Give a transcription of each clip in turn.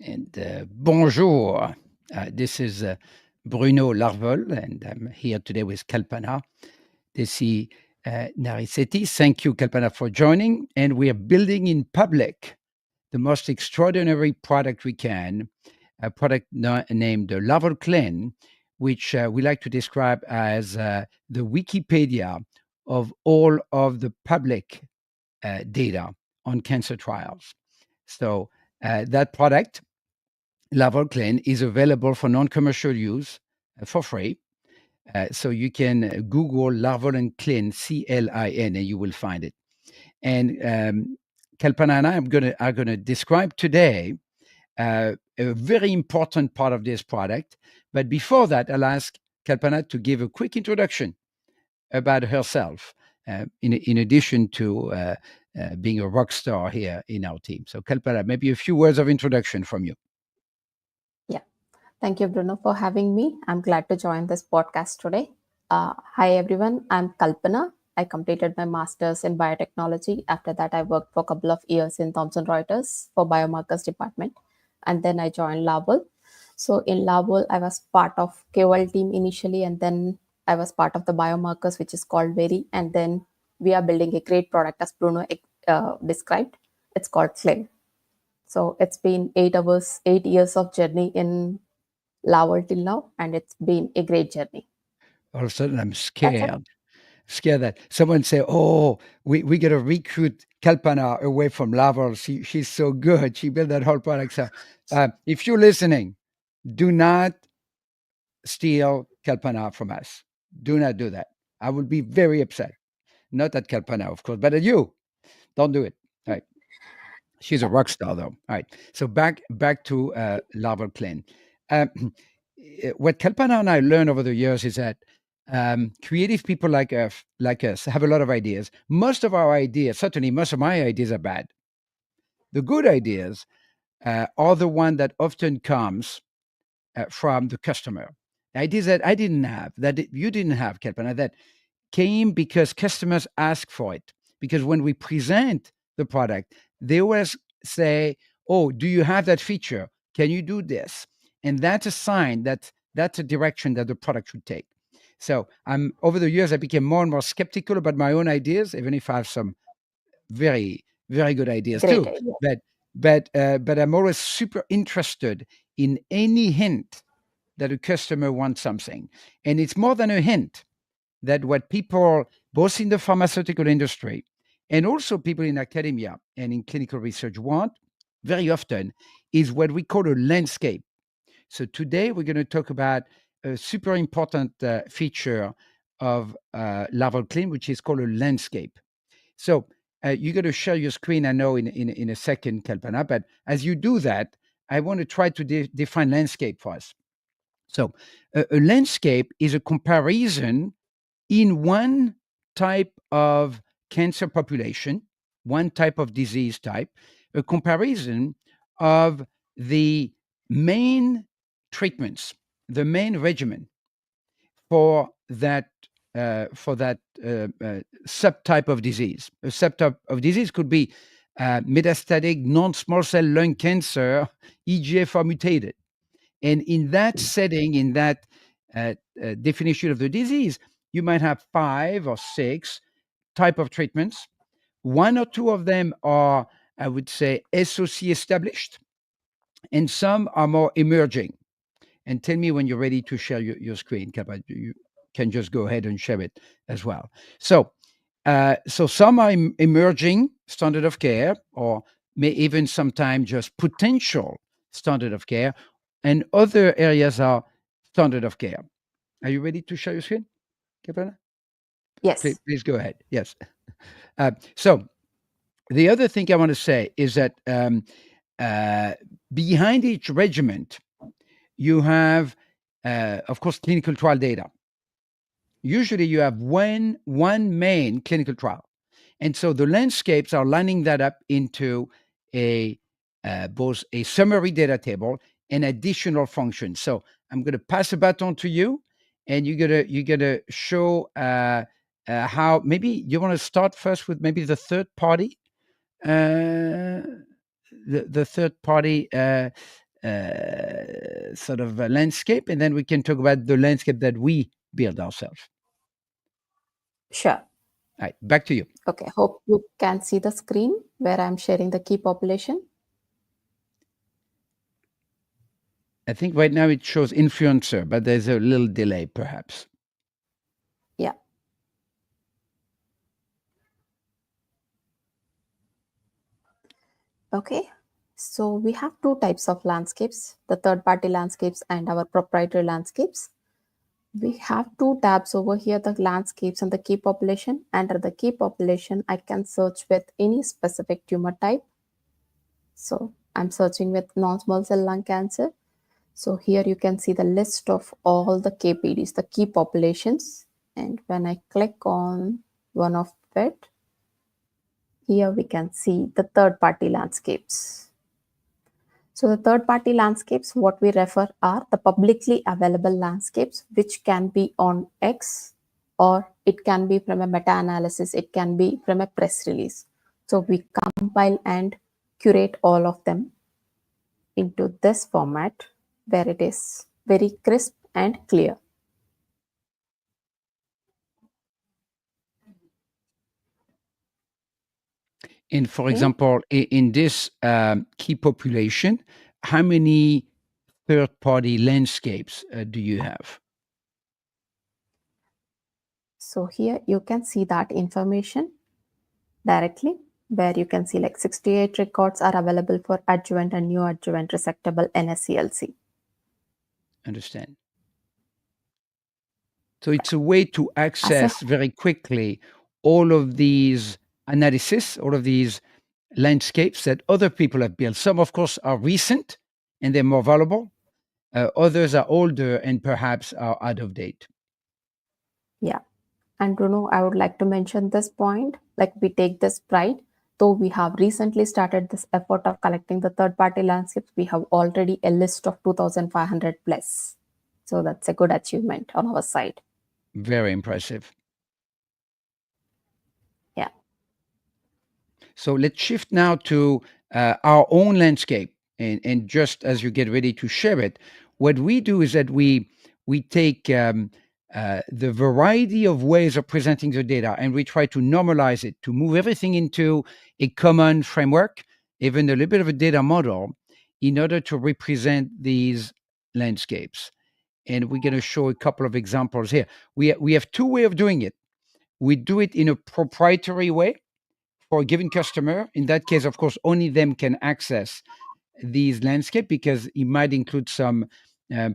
Bonjour. This is Bruno LARVOL, and I'm here today with Kalpana Desi Narisetti. Thank you, Kalpana, for joining. And we are building in public the most extraordinary product we can, a product named the LARVOL CLIN, which we like to describe as the Wikipedia of all of the public data on cancer trials. So that product, LARVOL CLIN, is available for non-commercial use for free. So you can Google LARVOL and CLIN, CLIN, and you will find it. And Kalpana and I are gonna describe today a very important part of this product. But before that, I'll ask Kalpana to give a quick introduction about herself, in addition to being a rock star here in our team. So Kalpana, maybe a few words of introduction from you. Yeah. Thank you, Bruno, for having me. I'm glad to join this podcast today. Hi, everyone. I'm Kalpana. I completed my master's in biotechnology. After that, I worked for a couple of years in Thomson Reuters for biomarkers department. And then I joined LARVOL. So in LARVOL, I was part of KOL team initially, and then I was part of the biomarkers, which is called VERY. And then we are building a great product, as Bruno described. It's called CLIN. So it's been 8 years of journey in LARVOL till now, and it's been a great journey. All of a sudden, I'm scared that someone say, "Oh, we got to recruit Kalpana away from LARVOL. She's so good. She built that whole product." So, if you're listening, do not steal Kalpana from us. Do not do that. I will be very upset. Not at Kalpana, of course, but at you. Don't do it. All right. She's a rock star, though. All right. So back to LARVOL CLIN. What Kalpana and I learned over the years is that creative people like us have a lot of ideas. Most of our ideas, certainly most of my ideas, are bad. The good ideas are the one that often comes from the customer. Ideas that I didn't have, that you didn't have, Kalpana, that came because customers ask for it. Because when we present the product, they always say, "Oh, do you have that feature? Can you do this?" And that's a sign that that's a direction that the product should take. So over the years, I became more and more skeptical about my own ideas, even if I have some very, very good ideas too. But I'm always super interested in any hint that a customer wants something. And it's more than a hint that what people, both in the pharmaceutical industry and also people in academia and in clinical research, want very often is what we call a landscape. So today we're going to talk about a super important feature of LARVOL CLIN, which is called a landscape. So you're going to share your screen, I know, in a second, Kalpana, but as you do that, I want to try to define landscape for us. So a landscape is a comparison in one type of cancer population, one type of disease type, a comparison of the main treatments, the main regimen for that subtype of disease. A subtype of disease could be metastatic non-small cell lung cancer, EGFR mutated. And in that setting, in that definition of the disease, you might have 5 or 6 type of treatments. 1 or 2 of them are, I would say, SOC established, and some are more emerging. And tell me when you're ready to share your screen, Kappa. You can just go ahead and share it as well. So some are emerging standard of care, or may even sometimes just potential standard of care, and other areas are standard of care. Are you ready to share your screen, Kappa? Yes. Please go ahead. Yes. So the other thing I want to say is that behind each regimen, you have, of course, clinical trial data. Usually you have one main clinical trial. And so the landscapes are lining that up into both a summary data table and additional functions. So I'm going to pass the baton to you, and you're gonna show how. Maybe you want to start first with maybe the third party, the third party sort of a landscape, and then we can talk about the landscape that we build ourselves. Sure. All right, back to you. Okay, hope you can see the screen where I'm sharing the key population. I think right now it shows influencer, but there's a little delay perhaps. Yeah. Okay. So we have two types of landscapes, the third-party landscapes and our proprietary landscapes. We have two tabs over here, the landscapes and the key population. Under the key population, I can search with any specific tumor type. So I'm searching with non-small cell lung cancer. So here you can see the list of all the KPDs, the key populations. And when I click on one of it, here we can see the third party landscapes. So the third party landscapes, what we refer are the publicly available landscapes, which can be on X or it can be from a meta-analysis, it can be from a press release. So we compile and curate all of them into this format where it is very crisp and clear. And for Okay. example, in this key population, how many third-party landscapes do you have? So here you can see that information directly where you can see like 68 records are available for adjuvant and neoadjuvant resectable NSCLC. Understand. So it's a way to As a access very quickly all of these analysis, all of these landscapes that other people have built. Some, of course, are recent and they're more valuable. Others are older and perhaps are out of date. yeah, and Bruno, I would like to mention this point. Like we take this pride, though we have recently started this effort of collecting the third-party landscapes. We have already a list of 2,500 plus. So that's a good achievement on our side. Very impressive. Yeah. So let's shift now to our own landscape. And just as you get ready to share it, what we do is that we take the variety of ways of presenting the data and we try to normalize it to move everything into a common framework, even a little bit of a data model, in order to represent these landscapes. And we're going to show a couple of examples here. We have two ways of doing it. We do it in a proprietary way for a given customer. In that case, of course, only them can access these landscape because it might include some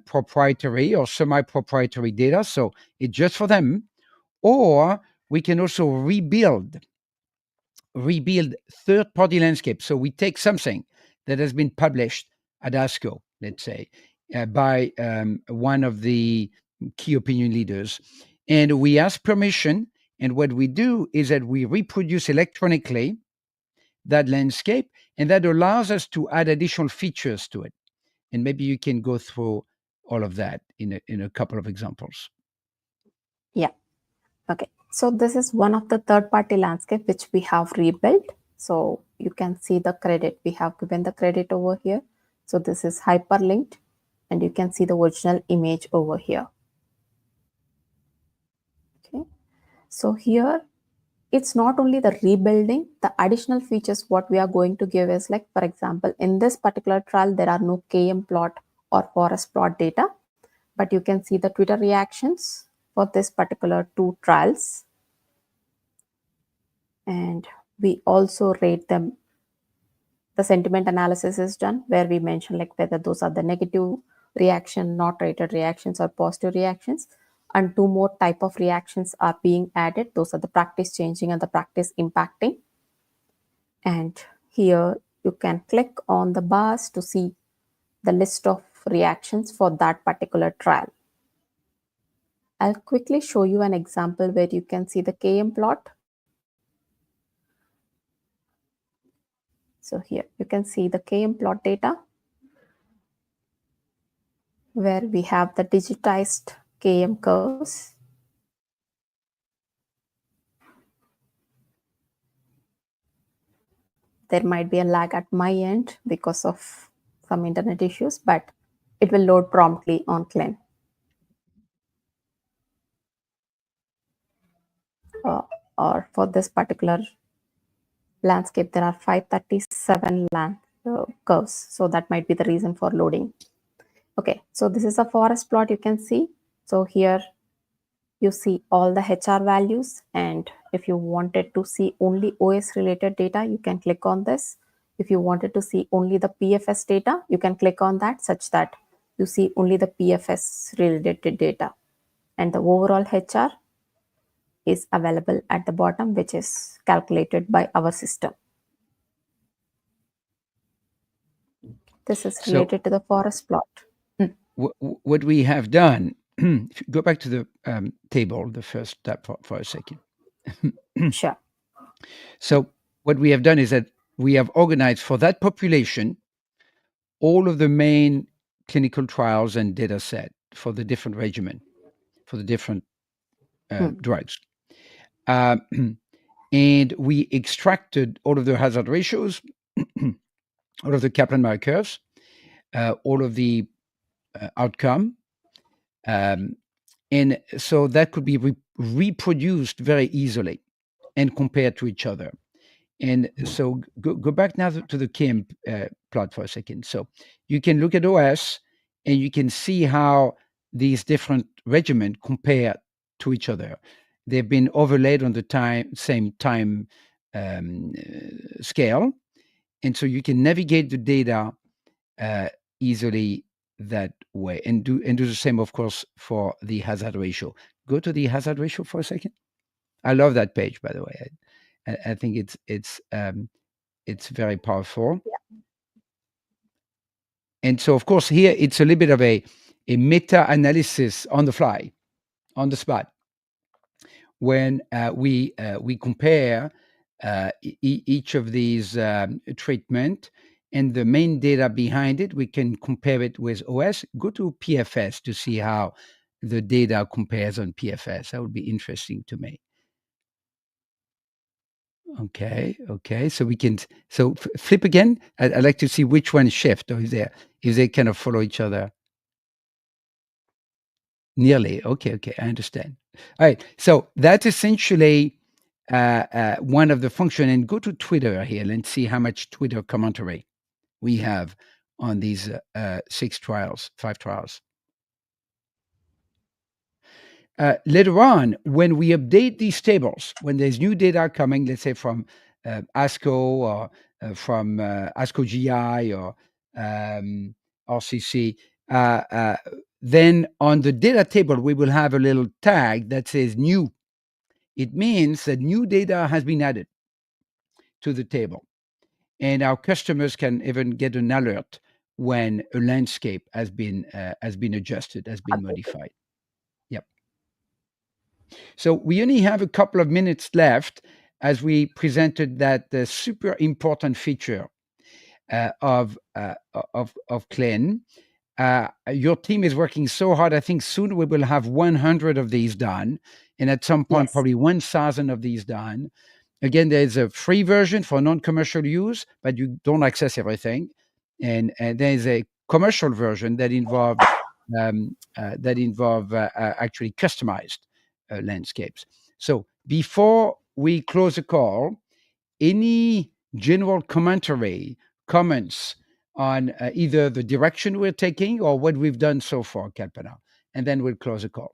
proprietary or semi-proprietary data. So it's just for them. Or we can also rebuild third-party landscape. So we take something that has been published at ASCO, let's say, by one of the key opinion leaders, and we ask permission. And what we do is that we reproduce electronically that landscape, and that allows us to add additional features to it. And maybe you can go through all of that in a couple of examples. Yeah. Okay. So this is one of the third-party landscape which we have rebuilt. So you can see the credit. We have given the credit over here. So this is hyperlinked and you can see the original image over here. Okay. So here it's not only the rebuilding, the additional features what we are going to give is like, for example, in this particular trial, there are no KM plot or forest plot data, but you can see the Twitter reactions for this particular two trials. And we also rate them. The sentiment analysis is done where we mention like whether those are the negative reaction, not rated reactions or positive reactions. And two more type of reactions are being added. Those are the practice changing and the practice impacting. And here you can click on the bars to see the list of reactions for that particular trial. I'll quickly show you an example where you can see the KM plot. So here you can see the KM plot data where we have the digitized KM curves. There might be a lag at my end because of some internet issues, but it will load promptly on CLIN. Or for this particular landscape, there are 537 land curves. So that might be the reason for loading. Okay, so this is a forest plot you can see. So here you see all the HR values, and if you wanted to see only OS related data, you can click on this. If you wanted to see only the PFS data, you can click on that, such that you see only the PFS related data, and the overall HR is available at the bottom, which is calculated by our system. This is So related to the forest plot. what we have done, if you go back to the table, the first step for a second. Sure. So what we have done is that we have organized for that population all of the main clinical trials and data set for the different regimen, for the different drugs. And we extracted all of the hazard ratios, all of the Kaplan-Meier curves, all of the outcome. And so that could be reproduced very easily and compared to each other. And so go back now to the KIM plot for a second. So you can look at OS and you can see how these different regimens compare to each other. They've been overlaid on the same time scale. And so you can navigate the data easily that way and do the same, of course, for the hazard ratio. Go to the hazard ratio for a second. I love that page, by the way. I think it's very powerful. Yeah. And so, of course, here it's a little bit of a meta-analysis on the fly, on the spot, when we compare each of these treatment and the main data behind it. We can compare it with OS. Go to PFS to see how the data compares on PFS. That would be interesting to me. Okay. So we can flip again. I'd like to see which one shift, or if they kind of follow each other. Nearly. Okay. I understand. All right. So that's essentially one of the function. And go to Twitter here and see how much Twitter commentary we have on these 5 trials. Later on, when we update these tables, when there's new data coming, let's say from ASCO or from ASCO GI or RCC, then on the data table, we will have a little tag that says new. It means that new data has been added to the table. And our customers can even get an alert when a landscape has been adjusted, has been modified. Yep. So we only have a couple of minutes left as we presented that super important feature of CLIN. Your team is working so hard. I think soon we will have 100 of these done, and at some point, Yes. probably 1,000 of these done. Again, there's a free version for non-commercial use, but you don't access everything. And there's a commercial version that involve actually customized landscapes. So before we close the call, any general comments on either the direction we're taking or what we've done so far, Kalpana, and then we'll close the call.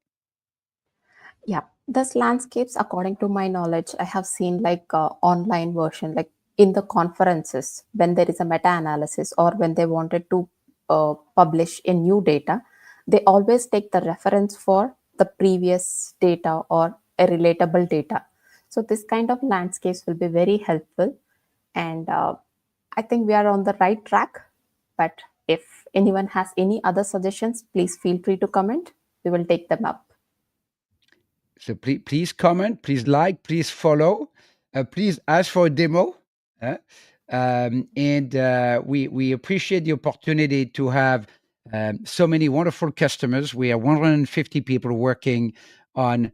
Yeah, this landscapes, according to my knowledge, I have seen like online version, like in the conferences when there is a meta-analysis or when they wanted to publish a new data, they always take the reference for the previous data or a relatable data. So this kind of landscapes will be very helpful, and I think we are on the right track. But if anyone has any other suggestions, please feel free to comment. We will take them up. So please comment, please like, please follow, please ask for a demo. And we appreciate the opportunity to have so many wonderful customers. We are 150 people working on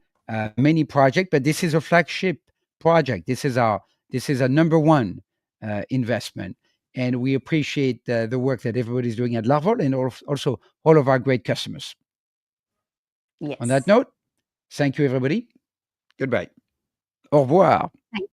many projects, but this is a flagship project. This is our number one investment. and we appreciate the work that everybody's doing at LARVOL and also all of our great customers. On that Yes. note, thank you, everybody. Goodbye. Au revoir. Thank